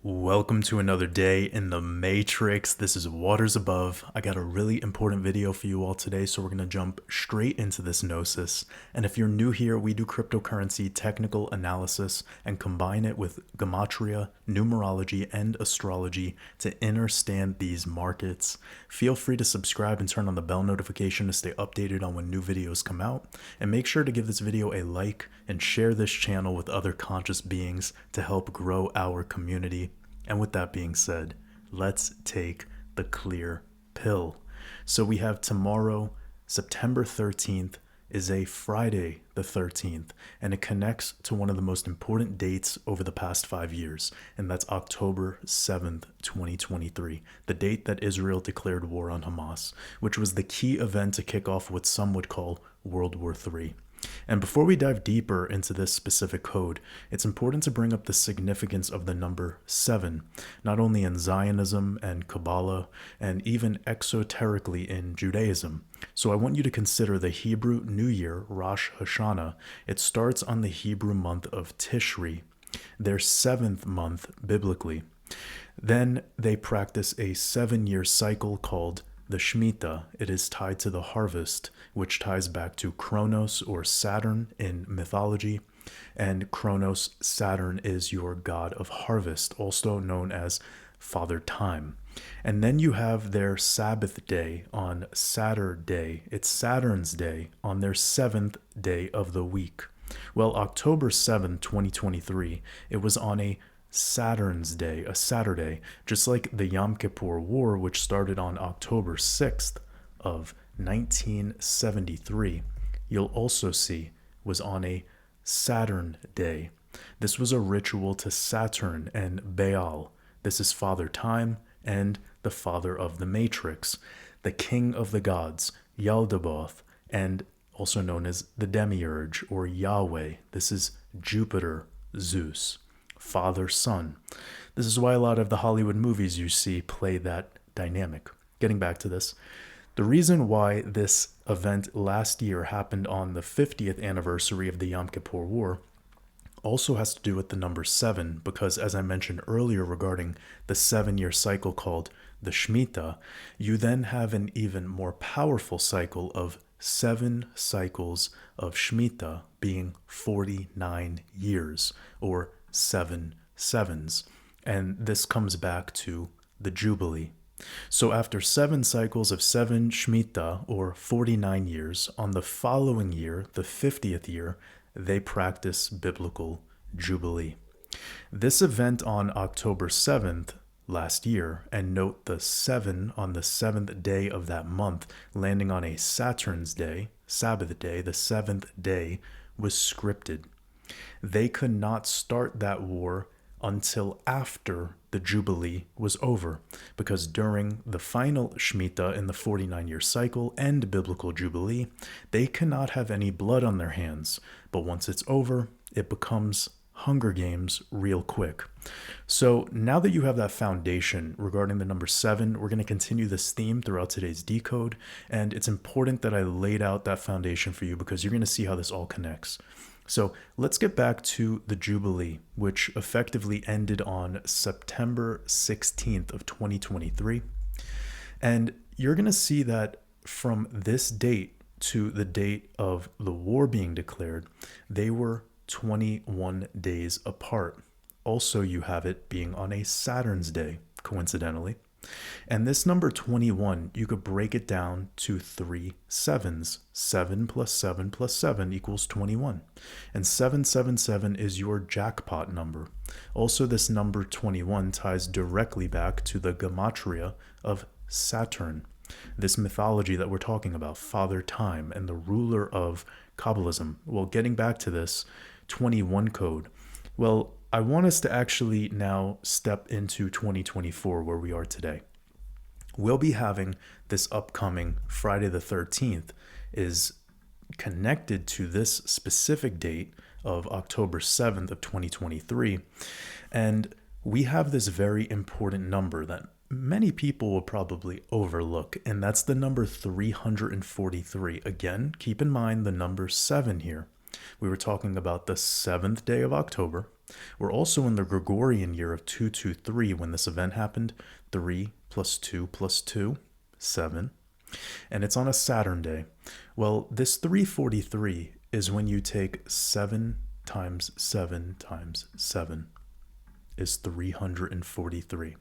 Welcome to another day in the Matrix. This is Waters Above. I got a really important video for you all today, so we're going to jump straight into this gnosis. And if you're new here, we do cryptocurrency technical analysis and combine it with Gematria, Numerology, and Astrology to understand these markets. Feel free to subscribe and turn on the bell notification to stay updated on when new videos come out. And make sure to give this video a like and share this channel with other conscious beings to help grow our community. And with that being said, let's take the clear pill. So we have tomorrow, September 13th, is a Friday the 13th, and it connects to one of the most important dates over the past 5 years, and that's October 7th, 2023, the date that Israel declared war on Hamas, which was the key event to kick off what some would call World War III. And before we dive deeper into this specific code, it's important to bring up the significance of the number 7, not only in Zionism and Kabbalah, and even exoterically in Judaism. So I want you to consider the Hebrew New Year, Rosh Hashanah. It starts on the Hebrew month of Tishri, their 7th month biblically. Then they practice a 7-year cycle called the Shemitah. It is tied to the harvest, which ties back to Kronos or Saturn in mythology. And Kronos, Saturn, is your god of harvest, also known as Father Time. And then you have their Sabbath day on Saturday. It's Saturn's day on their 7th day of the week. Well, October 7th, 2023, it was on a Saturn's Day, a Saturday, just like the Yom Kippur War, which started on October 6th of 1973, you'll also see was on a Saturn Day. This was a ritual to Saturn and Baal. This is Father Time and the father of the Matrix, the king of the gods, Yaldabaoth, and also known as the Demiurge or Yahweh. This is Jupiter, Zeus. Father, son. This is why a lot of the Hollywood movies you see play that dynamic. Getting back to this, the reason why this event last year happened on the 50th anniversary of the Yom Kippur War also has to do with the number 7, because as I mentioned earlier regarding the 7-year cycle called the Shemitah, you then have an even more powerful cycle of 7 cycles of Shemitah being 49 years, or 7 sevens, and this comes back to the Jubilee. So after 7 cycles of 7 Shemitah, or 49 years, on the following year, the 50th year, they practice biblical Jubilee. This event on October 7th last year, and note the 7 on the 7th day of that month, landing on a Saturn's day, Sabbath day, the 7th day, was scripted. They could not start that war until after the Jubilee was over, because during the final Shemitah in the 49-year cycle and biblical Jubilee, they cannot have any blood on their hands. But once it's over, it becomes Hunger Games real quick. So now that you have that foundation regarding the number 7, we're going to continue this theme throughout today's decode. And it's important that I laid out that foundation for you, because you're going to see how this all connects. So let's get back to the Jubilee, which effectively ended on September 16th of 2023. And you're going to see that from this date to the date of the war being declared, they were 21 days apart. Also, you have it being on a Saturn's day, coincidentally. And this number 21, you could break it down to 3 sevens. 7 plus 7 plus 7 equals 21. And 777 is your jackpot number. Also, this number 21 ties directly back to the Gematria of Saturn, this mythology that we're talking about, Father Time, and the ruler of Kabbalism. Well, getting back to this 21 code, well, I want us to actually now step into 2024, where we are today. We'll be having this upcoming Friday the 13th is connected to this specific date of October 7th of 2023. And we have this very important number that many people will probably overlook, and that's the number 343. Again, keep in mind the number 7 here. We were talking about the 7th day of October, We're also in the Gregorian year of 223 when this event happened. 3 plus 2 plus 2, 7. And it's on a Saturn day. Well, this 343 is when you take 7 times 7 times 7 is 343.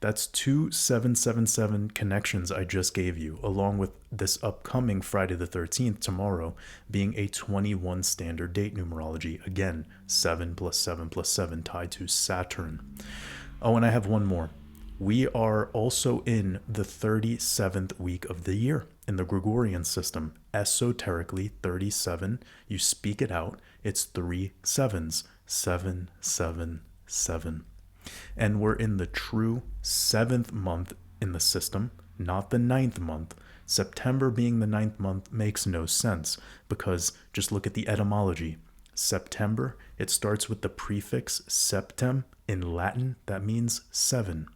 That's two 777 connections I just gave you, along with this upcoming Friday the 13th, tomorrow, being a 21 standard date numerology. Again, 7 plus 7 plus 7 tied to Saturn. Oh, and I have one more. We are also in the 37th week of the year in the Gregorian system. Esoterically, 37, you speak it out, it's 3 sevens, 7, 7, 7. And we're in the true 7th month in the system, not the 9th month. September being the 9th month makes no sense because just look at the etymology. September, it starts with the prefix septem. In Latin, that means 7.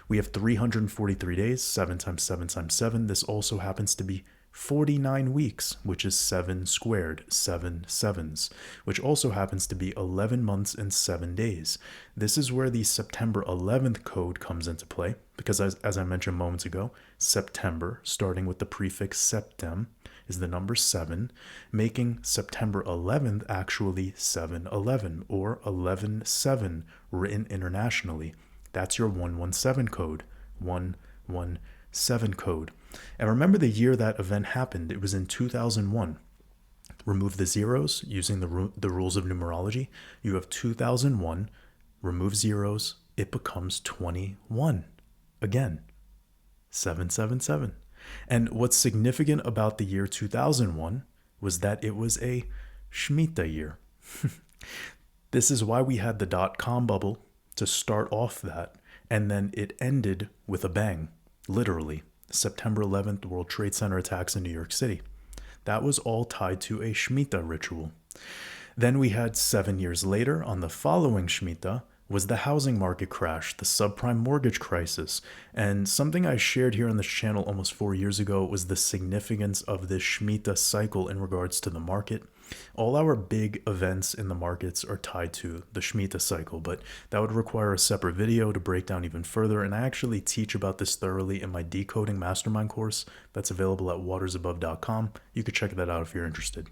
We have 343 days, 7 times 7 times 7. This also happens to be 49 weeks, which is 7 squared, 7 sevens, which also happens to be 11 months and 7 days. This is where the September 11th code comes into play, because as I mentioned moments ago, September, starting with the prefix septem, is the number 7, making September 11th actually 711 or 11-7 written internationally. That's your 117 code, 117 code. And remember the year that event happened, it was in 2001. Remove the zeros using the rules of numerology. You have 2001, remove zeros, it becomes 21. Again, 777. And what's significant about the year 2001 was that it was a Shemitah year. This is why we had the .com bubble to start off that, and then it ended with a bang, literally. September 11th, World Trade Center attacks in New York City. That was all tied to a Shemitah ritual. Then we had 7 years later, on the following Shemitah, was the housing market crash, the subprime mortgage crisis. And something I shared here on this channel almost 4 years ago was the significance of this Shemitah cycle in regards to the market. All our big events in the markets are tied to the Shemitah cycle, but that would require a separate video to break down even further, and I actually teach about this thoroughly in my Decoding Mastermind course that's available at watersabove.com. You could check that out if you're interested.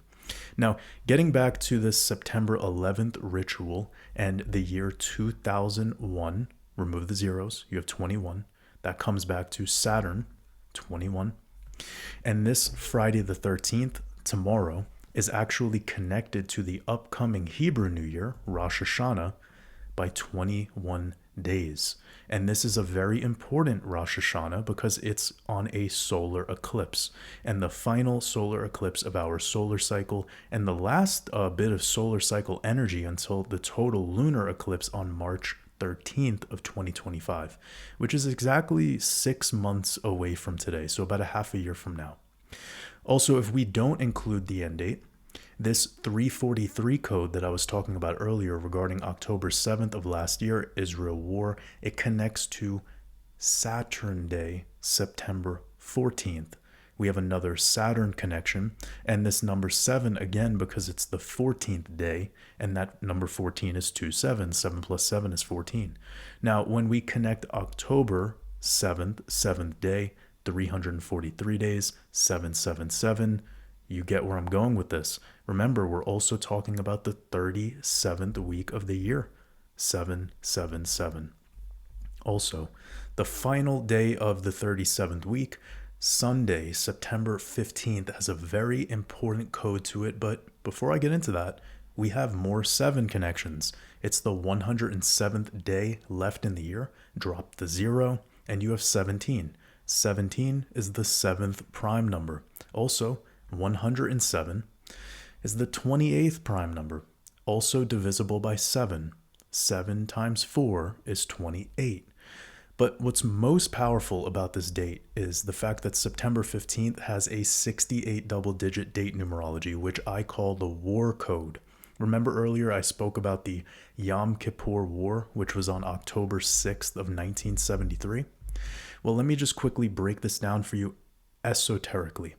Now, getting back to this September 11th ritual and the year 2001, remove the zeros, you have 21. That comes back to Saturn, 21. And this Friday the 13th, tomorrow, is actually connected to the upcoming Hebrew New Year, Rosh Hashanah, by 21 days. And this is a very important Rosh Hashanah because it's on a solar eclipse, and the final solar eclipse of our solar cycle, and the last bit of solar cycle energy until the total lunar eclipse on March 13th of 2025, which is exactly 6 months away from today, so about a half a year from now. Also, if we don't include the end date, this 343 code that I was talking about earlier regarding October 7th of last year, Israel War, it connects to Saturn Day, September 14th. We have another Saturn connection, and this number 7 again because it's the 14th day, and that number 14 is 27. 7 plus 7 is 14. Now, when we connect October 7th, 7th day, 343 days, 777, you get where I'm going with this. Remember, we're also talking about the 37th week of the year, 777. Also, the final day of the 37th week, Sunday, September 15th, has a very important code to it. But before I get into that, we have more 7 connections. It's the 107th day left in the year. Drop the 0, and you have 17. 17 is the 7th prime number. Also, 107 is the 28th prime number, also divisible by 7. 7 times 4 is 28. But what's most powerful about this date is the fact that September 15th has a 68 double-digit date numerology, which I call the War Code. Remember earlier I spoke about the Yom Kippur War, which was on October 6th of 1973? Well, let me just quickly break this down for you esoterically.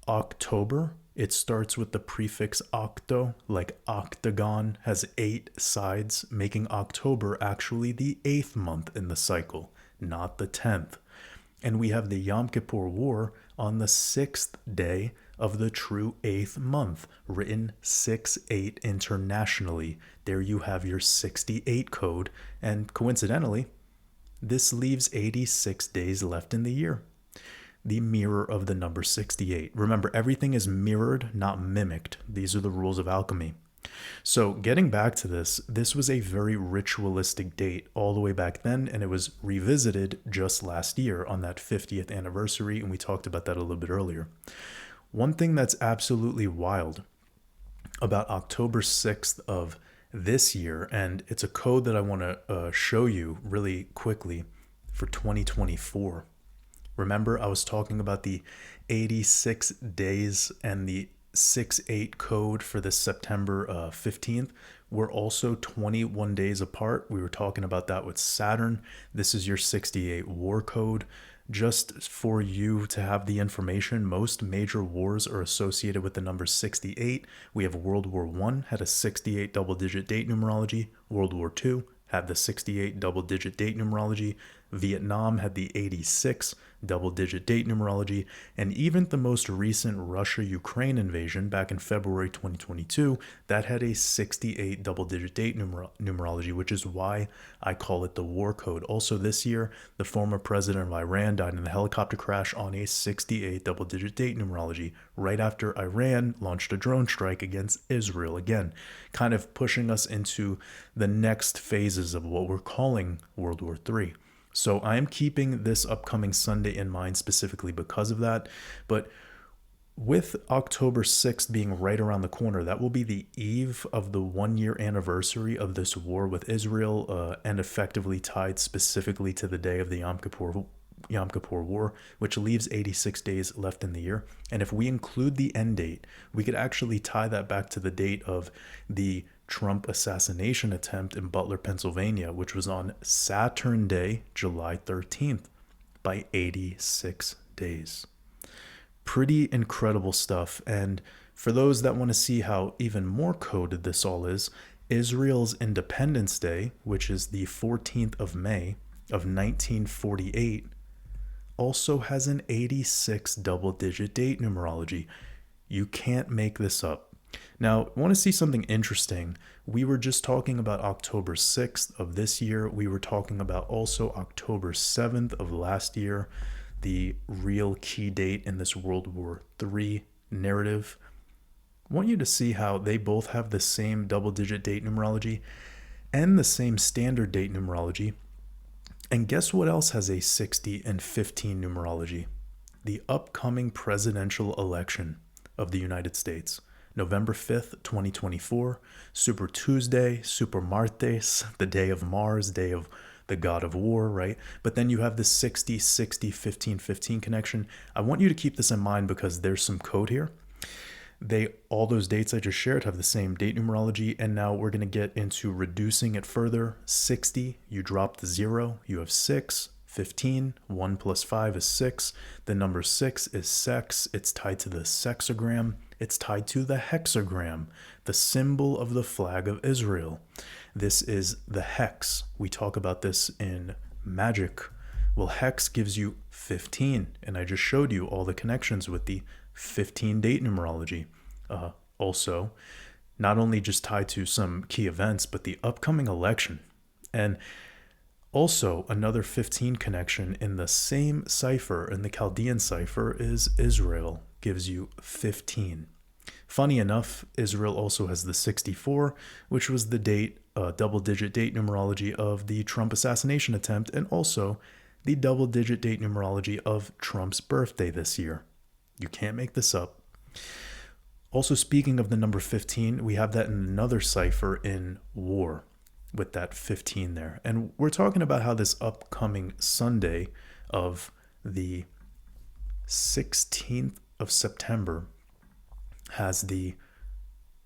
October, it starts with the prefix octo, like octagon, has 8 sides, making October actually the 8th month in the cycle, not the 10th. And we have the Yom Kippur War on the 6th day of the true 8th month, written 6-8 internationally. There you have your 68 code, and coincidentally, this leaves 86 days left in the year. The mirror of the number 68. Remember, everything is mirrored, not mimicked. These are the rules of alchemy. So getting back to this was a very ritualistic date all the way back then, and it was revisited just last year on that 50th anniversary, and we talked about that a little bit earlier. One thing that's absolutely wild about October 6th of this year, and it's a code that I want to show you really quickly for 2024. Remember, I was talking about the 86 days and the 6-8 code for this September 15th. We're also 21 days apart. We were talking about that with Saturn. This is your 68 war code. Just for you to have the information, most major wars are associated with the number 68. We have World War I had a 68 double-digit date numerology. World War II had the 68 double-digit date numerology. Vietnam had the 86 double-digit date numerology, and even the most recent Russia-Ukraine invasion back in February 2022, that had a 68 double-digit date numerology, which is why I call it the war code. Also this year, the former president of Iran died in a helicopter crash on a 68 double-digit date numerology, right after Iran launched a drone strike against Israel, again, kind of pushing us into the next phases of what we're calling World War III. So I'm keeping this upcoming Sunday in mind specifically because of that. But with October 6th being right around the corner, that will be the eve of the 1-year anniversary of this war with Israel, and effectively tied specifically to the day of the Yom Kippur War, which leaves 86 days left in the year. And if we include the end date, we could actually tie that back to the date of the Trump assassination attempt in Butler, Pennsylvania, which was on Saturn Day, July 13th, by 86 days. Pretty incredible stuff. And for those that want to see how even more coded this all is, Israel's Independence Day, which is the 14th of May of 1948, also has an 86 double-digit date numerology. You can't make this up. Now, I want to see something interesting. We were just talking about October 6th of this year. We were talking about also October 7th of last year, the real key date in this World War III narrative. I want you to see how they both have the same double-digit date numerology and the same standard date numerology. And guess what else has a 60 and 15 numerology? The upcoming presidential election of the United States. November 5th, 2024, Super Tuesday, Super Martes, the day of Mars, day of the god of war, right? But then you have the 60, 60, 15, 15 connection. I want you to keep this in mind because there's some code here. All those dates I just shared have the same date numerology, and now we're going to get into reducing it further. 60, you drop the 0, you have 6. 15, 1 plus 5 is 6. The number 6 is sex. It's tied to the sexagram. It's tied to the hexagram, the symbol of the flag of Israel. This is the hex. We talk about this in magic. Well, hex gives you 15, and I just showed you all the connections with the 15 date numerology. Also, not only just tied to some key events, but the upcoming election. And also, another 15 connection in the same cipher, in the Chaldean cipher, is Israel, gives you 15. Funny enough, Israel also has the 64, which was the date, double-digit date numerology of the Trump assassination attempt, and also the double-digit date numerology of Trump's birthday this year. You can't make this up. Also, speaking of the number 15, we have that in another cipher in war, with that 15 there. And we're talking about how this upcoming Sunday of the 16th of September has the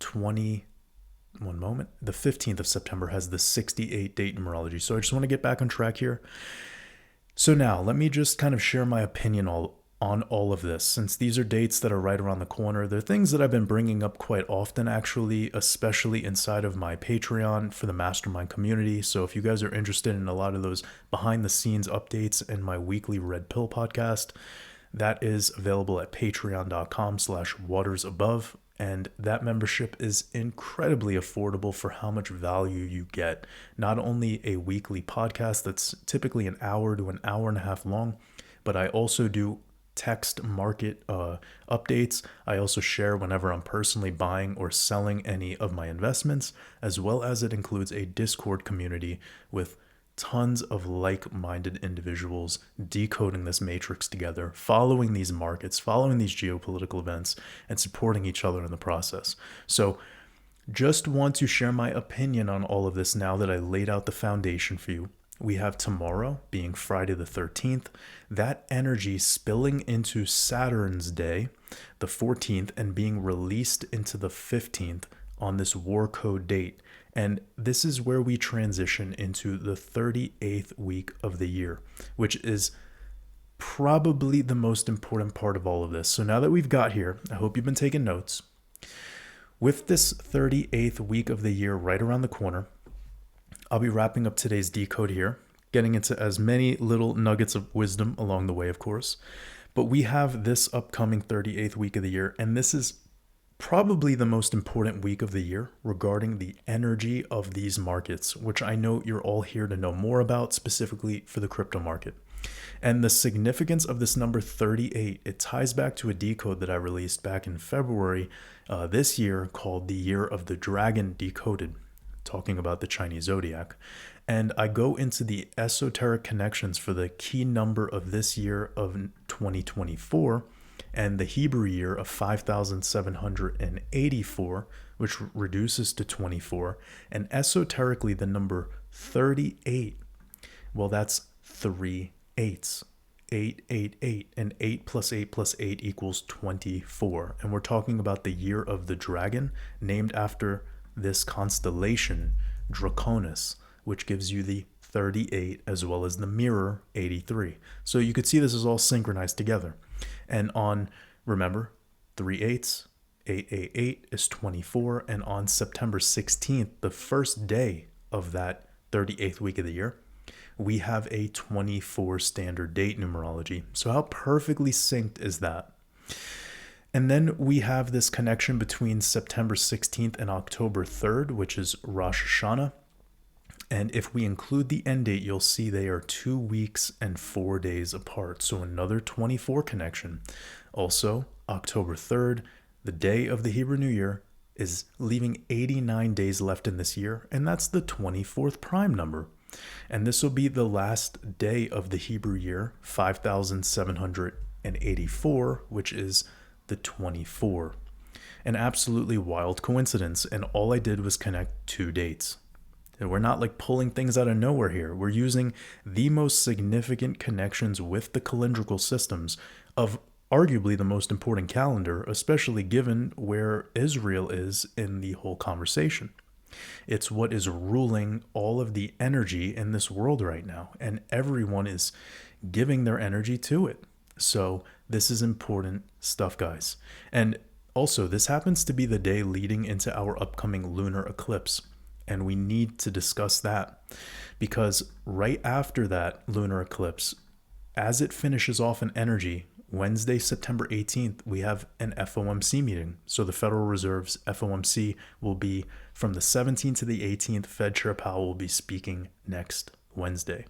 15th of September has the 68 date numerology. So I just want to get back on track here. So now let me just kind of share my opinion on all of this, since these are dates that are right around the corner. They're things that I've been bringing up quite often, actually, especially inside of my Patreon for the Mastermind community. So if you guys are interested in a lot of those behind the scenes updates in my weekly Red Pill podcast, that is available at patreon.com/watersabove. And that membership is incredibly affordable for how much value you get. Not only a weekly podcast that's typically an hour to an hour and a half long, but I also do text market updates. I also share whenever I'm personally buying or selling any of my investments, as well as it includes a Discord community with tons of like-minded individuals decoding this matrix together, following these markets, following these geopolitical events, and supporting each other in the process. So just want to share my opinion on all of this now that I laid out the foundation for you. We have tomorrow, being Friday the 13th, that energy spilling into Saturn's day, the 14th, and being released into the 15th on this war code date. And this is where we transition into the 38th week of the year, which is probably the most important part of all of this. So now that we've got here, I hope you've been taking notes. With this 38th week of the year right around the corner, I'll be wrapping up today's decode here, getting into as many little nuggets of wisdom along the way, of course. But we have this upcoming 38th week of the year, and this is probably the most important week of the year regarding the energy of these markets, which I know you're all here to know more about, specifically for the crypto market. And the significance of this number 38, it ties back to a decode that I released back in February this year called the Year of the Dragon Decoded, talking about the Chinese zodiac. And I go into the esoteric connections for the key number of this year of 2024 and the Hebrew year of 5,784, which reduces to 24. And esoterically, the number 38, well, that's 3 8s. 888, and 8 plus 8 plus 8 equals 24. And we're talking about the Year of the Dragon, named after this constellation, Draconis, which gives you the 38 as well as the mirror 83. So you could see this is all synchronized together. And on, remember, 3 8s, 888 is 24. And on September 16th, the first day of that 38th week of the year, we have a 24 standard date numerology. So how perfectly synced is that? And then we have this connection between September 16th and October 3rd, which is Rosh Hashanah. And if we include the end date, you'll see they are 2 weeks and 4 days apart. So another 24 connection. Also, October 3rd, the day of the Hebrew New Year, is leaving 89 days left in this year. And that's the 24th prime number. And this will be the last day of the Hebrew year, 5,784, which is the 24. An absolutely wild coincidence. And all I did was connect 2 dates. We're not like pulling things out of nowhere here. We're using the most significant connections with the calendrical systems of arguably the most important calendar, especially given where Israel is in the whole conversation. It's what is ruling all of the energy in this world right now, and everyone is giving their energy to it. So this is important stuff, guys. And also, this happens to be the day leading into our upcoming lunar eclipse. And we need to discuss that because right after that lunar eclipse, as it finishes off in energy, Wednesday, September 18th, we have an FOMC meeting. So the Federal Reserve's FOMC will be from the 17th to the 18th. Fed Chair Powell will be speaking next Wednesday.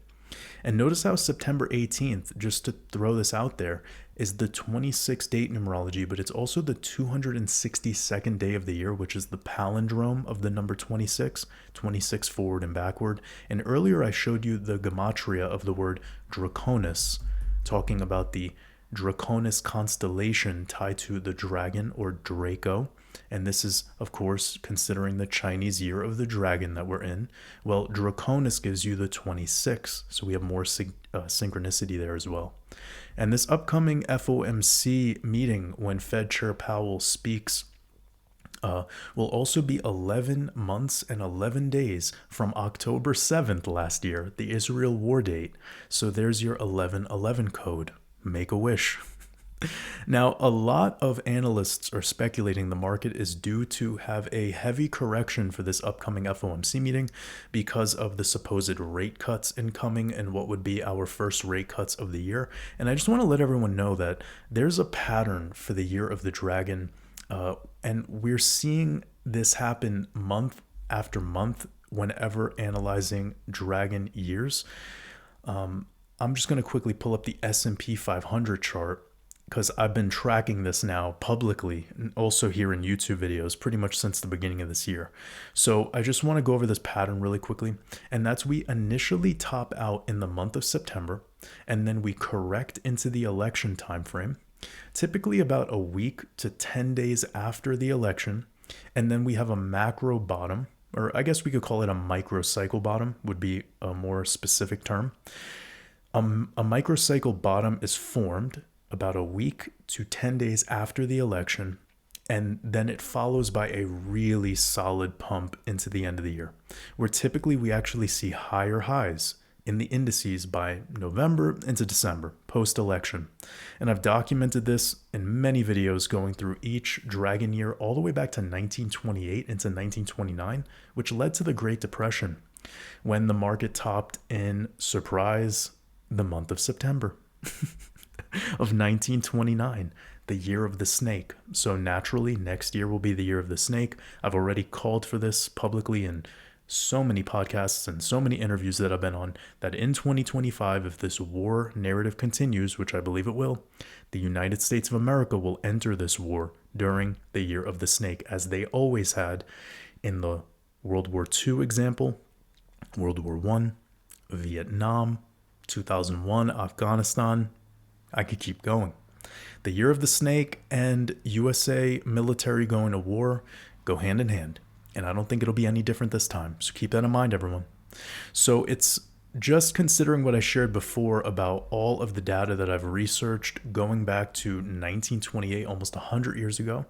And notice how September 18th, just to throw this out there, is the 26th date numerology, but it's also the 262nd day of the year, which is the palindrome of the number 26, 26 forward and backward. And earlier I showed you the Gematria of the word Draconis, talking about the Draconis constellation tied to the dragon or Draco. And this is, of course, considering the Chinese year of the dragon that we're in. Well, Draconis gives you the 26, so we have more synchronicity there as well. And this upcoming FOMC meeting, when Fed Chair Powell speaks, will also be 11 months and 11 days from October 7th last year, the Israel war date. So there's your 1111 code. Make a wish. Now, a lot of analysts are speculating the market is due to have a heavy correction for this upcoming FOMC meeting because of the supposed rate cuts incoming and what would be our first rate cuts of the year. And I just want to let everyone know that there's a pattern for the year of the dragon, and we're seeing this happen month after month whenever analyzing dragon years. I'm just going to quickly pull up the S&P 500 chart because I've been tracking this now publicly and also here in YouTube videos pretty much since the beginning of this year. So I just want to go over this pattern really quickly. And that's we initially top out in the month of September, and then we correct into the election time frame, typically about a week to 10 days after the election. And then we have a macro bottom, or I guess we could call it a microcycle bottom would be a more specific term. A microcycle bottom is formed about a week to 10 days after the election, and then it follows by a really solid pump into the end of the year, where typically we actually see higher highs in the indices by November into December, post-election. And I've documented this in many videos going through each dragon year all the way back to 1928 into 1929, which led to the Great Depression, when the market topped in, surprise, the month of September of 1929, the year of the snake. So naturally, next year will be the year of the snake. I've already called for this publicly in so many podcasts and so many interviews that I've been on, that in 2025, if this war narrative continues, which I believe it will, the United States of America will enter this war during the year of the snake, as they always had in the World War II example, World War I, Vietnam, 2001, Afghanistan. I could keep going. The year of the snake and USA military going to war go hand in hand. And I don't think it'll be any different this time. So keep that in mind, everyone. So it's just considering what I shared before about all of the data that I've researched going back to 1928, almost 100 years ago.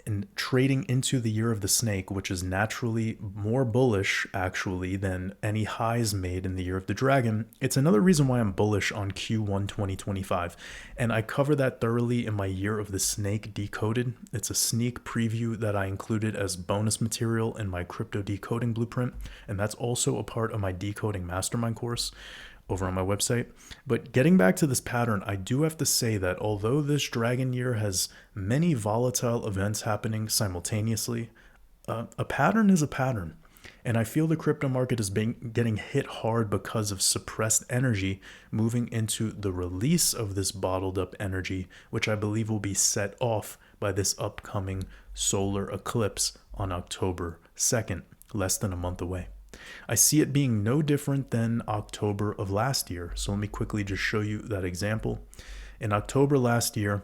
And trading into the year of the snake, which is naturally more bullish actually than any highs made in the year of the dragon. It's another reason why I'm bullish on Q1 2025. And I cover that thoroughly in my year of the snake decoded. It's a sneak preview that I included as bonus material in my crypto decoding blueprint. And that's also a part of my decoding mastermind course over on my website. But getting back to this pattern, I do have to say that although this dragon year has many volatile events happening simultaneously, a pattern is a pattern. And I feel the crypto market is getting hit hard because of suppressed energy moving into the release of this bottled up energy, which I believe will be set off by this upcoming solar eclipse on October 2nd, less than a month away. I see it being no different than October of last year. So let me quickly just show you that example. In October last year,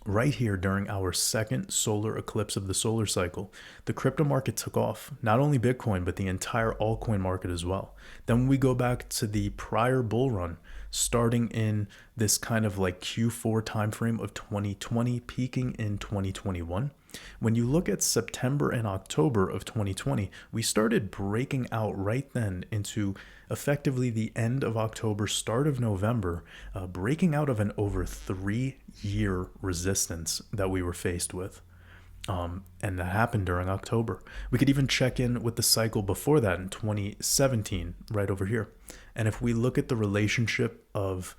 right here during our second solar eclipse of the solar cycle, the crypto market took off. Not only Bitcoin, but the entire altcoin market as well. Then we go back to the prior bull run, starting in this kind of like Q4 timeframe of 2020, peaking in 2021. When you look at September and October of 2020, we started breaking out right then into effectively the end of October, start of November, breaking out of an over 3-year resistance that we were faced with. And that happened during October. We could even check in with the cycle before that in 2017, right over here. And if we look at the relationship of,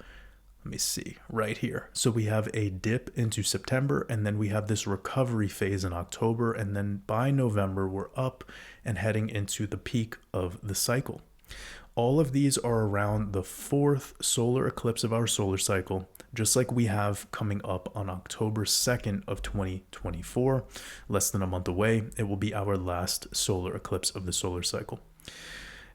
let me see, right here. So we have a dip into September, and then we have this recovery phase in October, and then by November, we're up and heading into the peak of the cycle. All of these are around the 4th solar eclipse of our solar cycle, just like we have coming up on October 2nd of 2024, less than a month away. It will be our last solar eclipse of the solar cycle.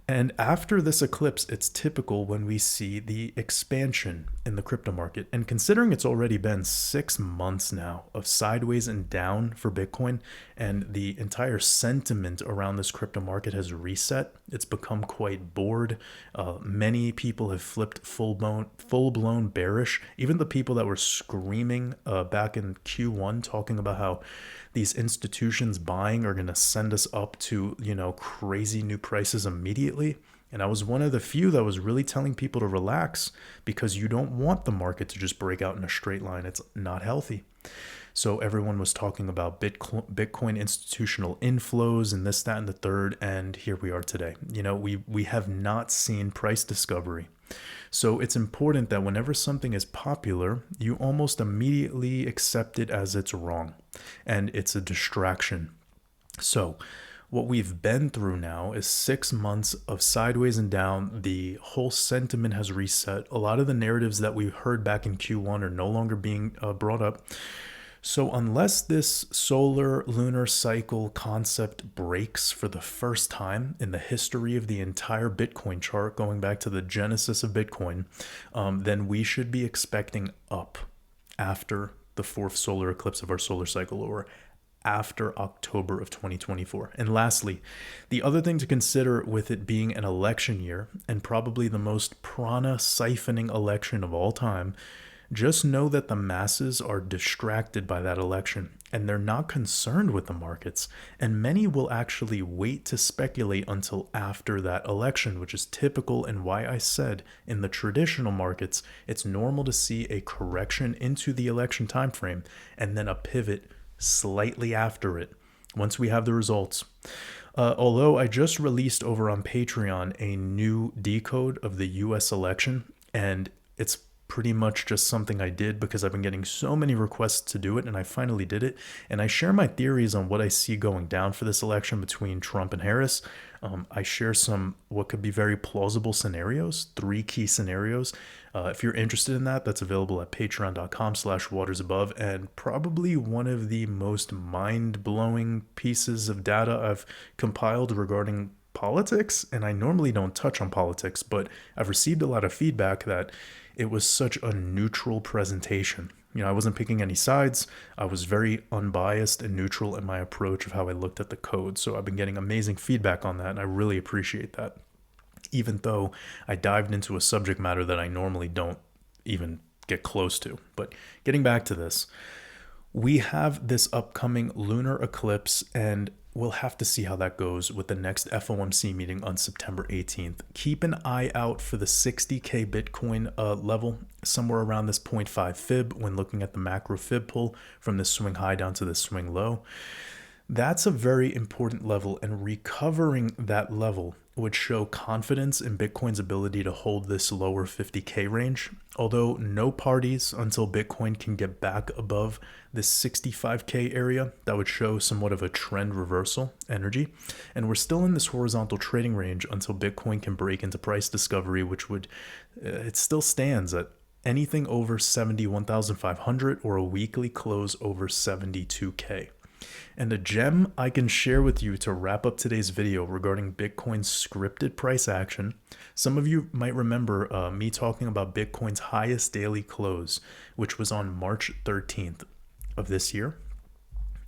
And after this eclipse, it's typical when we see the expansion in the crypto market. And considering it's already been 6 months now of sideways and down for Bitcoin, and the entire sentiment around this crypto market has reset, it's become quite bored. Many people have flipped full-blown bearish. Even the people that were screaming back in Q1 talking about how these institutions buying are going to send us up to, crazy new prices immediately. immediately. And I was one of the few that was really telling people to relax, because you don't want the market to just break out in a straight line. It's not healthy. So everyone was talking about Bitcoin institutional inflows and this, that, and the third. And here we are today. We have not seen price discovery. So it's important that whenever something is popular, you almost immediately accept it as it's wrong and it's a distraction. So what we've been through now is 6 months of sideways and down. The whole sentiment has reset. A lot of the narratives that we heard back in Q1 are no longer being brought up. So unless this solar lunar cycle concept breaks for the first time in the history of the entire Bitcoin chart, going back to the genesis of Bitcoin, then we should be expecting up after the fourth solar eclipse of our solar cycle, or after October of 2024. And lastly, the other thing to consider with it being an election year, and probably the most prana siphoning election of all time, just know that the masses are distracted by that election and they're not concerned with the markets. And many will actually wait to speculate until after that election, which is typical, and why I said in the traditional markets, it's normal to see a correction into the election timeframe and then a pivot slightly after it once we have the results. Although I just released over on Patreon a new decode of the US election, and it's pretty much just something I did because I've been getting so many requests to do it, and I finally did it. And I share my theories on what I see going down for this election between Trump and Harris. I share some what could be very plausible scenarios, 3 key scenarios. If you're interested in that, that's available at patreon.com/watersabove. And probably one of the most mind-blowing pieces of data I've compiled regarding politics. And I normally don't touch on politics, but I've received a lot of feedback that it was such a neutral presentation. I wasn't picking any sides. I was very unbiased and neutral in my approach of how I looked at the code. So I've been getting amazing feedback on that, and I really appreciate that. Even though I dived into a subject matter that I normally don't even get close to. But getting back to this, we have this upcoming lunar eclipse, and we'll have to see how that goes with the next FOMC meeting on September 18th. Keep an eye out for the 60K Bitcoin level, somewhere around this 0.5 fib when looking at the macro fib pull from the swing high down to the swing low. That's a very important level, and recovering that level would show confidence in Bitcoin's ability to hold this lower 50K range, although no parties until Bitcoin can get back above this 65K area. That would show somewhat of a trend reversal energy, and we're still in this horizontal trading range until Bitcoin can break into price discovery, which would, it still stands at anything over 71,500 or a weekly close over 72K. And a gem I can share with you to wrap up today's video regarding Bitcoin's scripted price action. Some of you might remember me talking about Bitcoin's highest daily close, which was on March 13th of this year.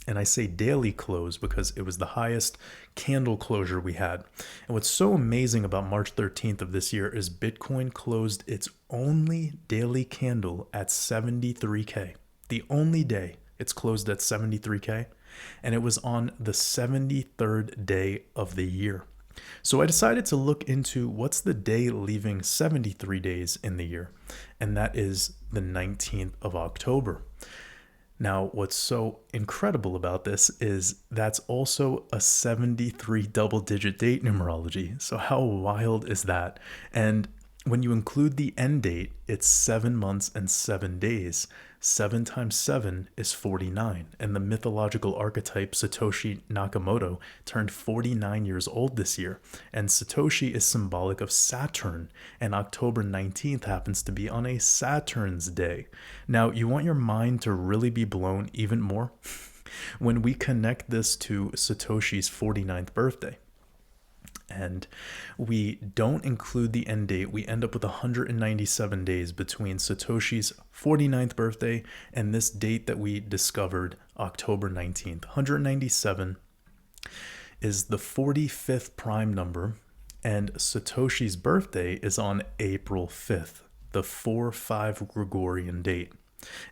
And I say daily close because it was the highest candle closure we had. And what's so amazing about March 13th of this year is Bitcoin closed its only daily candle at 73K. The only day it's closed at 73K. And it was on the 73rd day of the year. So I decided to look into what's the day leaving 73 days in the year. And that is the 19th of October. Now, what's so incredible about this is that's also a 73 double-digit date numerology. So how wild is that? And when you include the end date, it's 7 months and 7 days. 7 times 7 is 49. And the mythological archetype Satoshi Nakamoto turned 49 years old this year. And Satoshi is symbolic of Saturn. And October 19th happens to be on a Saturn's day. Now, you want your mind to really be blown even more? When we connect this to Satoshi's 49th birthday. And we don't include the end date, we end up with 197 days between Satoshi's 49th birthday and this date that we discovered, October 19th. 197 is the 45th prime number, and Satoshi's birthday is on April 5th, the 4-5 Gregorian date.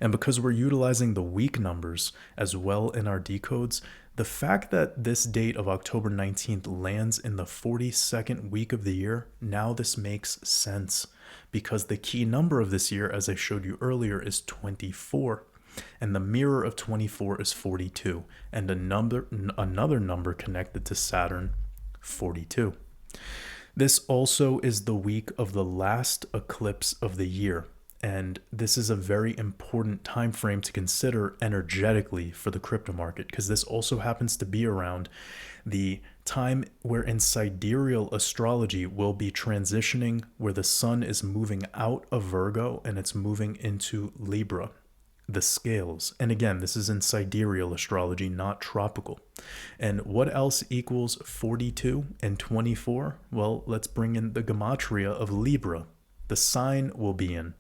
And because we're utilizing the week numbers as well in our decodes, the fact that this date of October 19th lands in the 42nd week of the year, now this makes sense because the key number of this year, as I showed you earlier, is 24. And the mirror of 24 is 42, and another number connected to Saturn, 42. This also is the week of the last eclipse of the year, and this is a very important time frame to consider energetically for the crypto market, because this also happens to be around the time where in sidereal astrology will be transitioning, where the sun is moving out of Virgo and it's moving into Libra, the scales. And again, this is in sidereal astrology, not tropical. And what else equals 42 and 24? Well, let's bring in the Gematria of Libra. The sign will be in,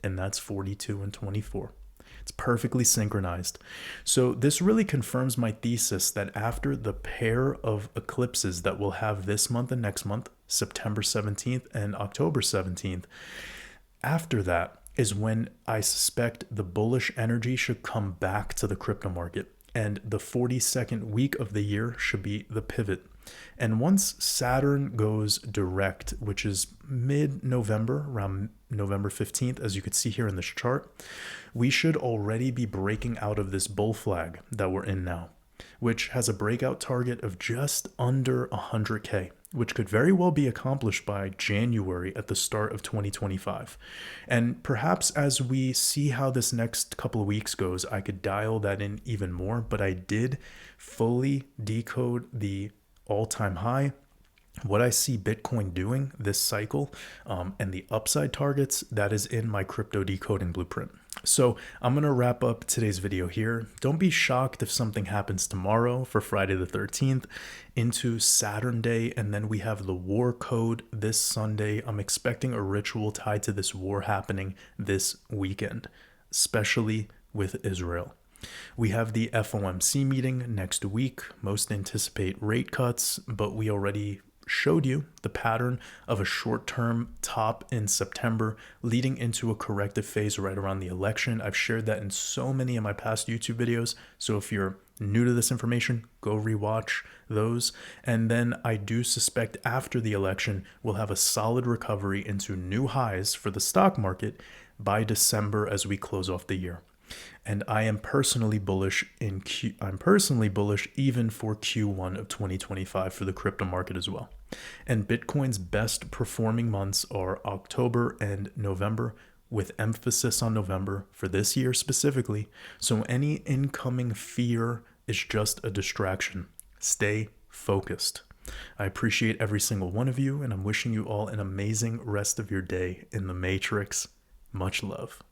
and that's 42 and 24. It's perfectly synchronized. So this really confirms my thesis that after the pair of eclipses that we'll have this month and next month, September 17th and October 17th, after that is when I suspect the bullish energy should come back to the crypto market, and the 42nd week of the year should be the pivot. And once Saturn goes direct, which is mid-November, around November 15th, as you can see here in this chart, we should already be breaking out of this bull flag that we're in now, which has a breakout target of just under 100K, which could very well be accomplished by January at the start of 2025. And perhaps as we see how this next couple of weeks goes, I could dial that in even more, but I did fully decode the all-time high, what I see Bitcoin doing this cycle, and the upside targets that is in my crypto decoding blueprint. So I'm going to wrap up today's video here. Don't be shocked if something happens tomorrow for Friday the 13th into Saturn Day, and then we have the war code this Sunday. I'm expecting a ritual tied to this war happening this weekend, especially with Israel. We have the FOMC meeting next week. Most anticipate rate cuts, but we already showed you the pattern of a short-term top in September leading into a corrective phase right around the election. I've shared that in so many of my past YouTube videos, so if you're new to this information, go rewatch those. And then I do suspect after the election, we'll have a solid recovery into new highs for the stock market by December as we close off the year. And I am personally bullish even for Q1 of 2025 for the crypto market as well. And Bitcoin's best performing months are October and November, with emphasis on November for this year specifically. So any incoming fear is just a distraction. Stay focused. I appreciate every single one of you, and I'm wishing you all an amazing rest of your day in the Matrix. Much love.